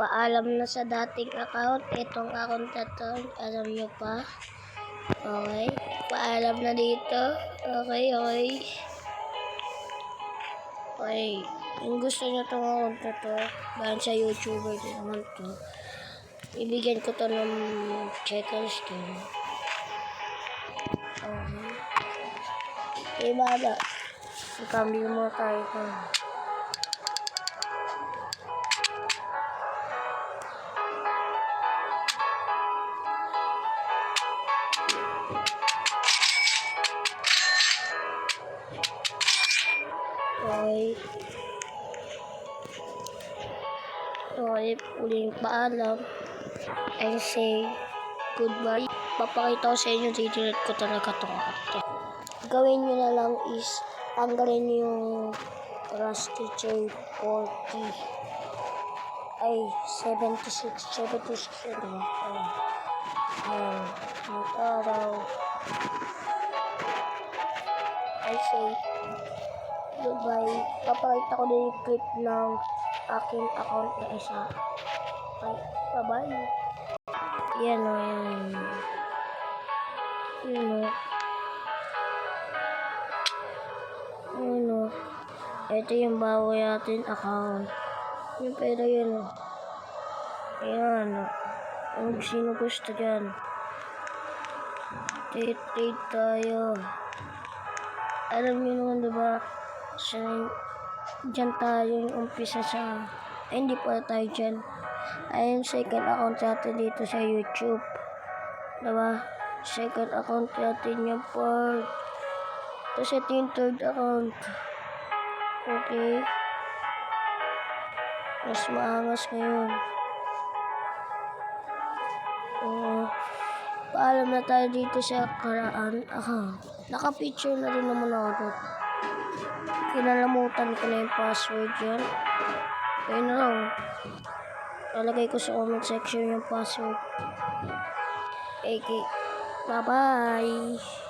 paalam na sa dating account. Itong account na to, alam nyo pa. Okay, paalam na dito. Okay. Kung gusto nyo itong account na to, dahil sa YouTuber din naman to, ibigyan ko to ng checker skin. Okay, bala. Ikambil mo tayo ko. Okay, uling paalam. I say goodbye. Papakita ko sa inyo, dito ko talaga itong ate. Gawin nyo na lang is tanggalin yung Rusty J 40. Ay, 76 na ba? Ayan, araw. I say goodbye. Papakita ko na yung clip ng aking account na isa. Okay, bye-bye. Yan o, yan. Ito yung bago natin account. Yung pera yun o. Ayan o. Kung sino gusto dyan. Trade tayo. Alam niyo naman diba, dyan tayo yung umpisa sa, hindi pa tayo dyan. Ayun, second account natin dito sa YouTube. Diba? Second account natin yung part. Tapos ito yung third account. Okay. Mas maangas ngayon. Paalam na tayo dito sa karaan account. Naka-picture na rin naman ako. Kinalamutan ko na yung password yan. Ayun na lang. Lalagay ko sa comment section yung password. Okay. Bye-bye.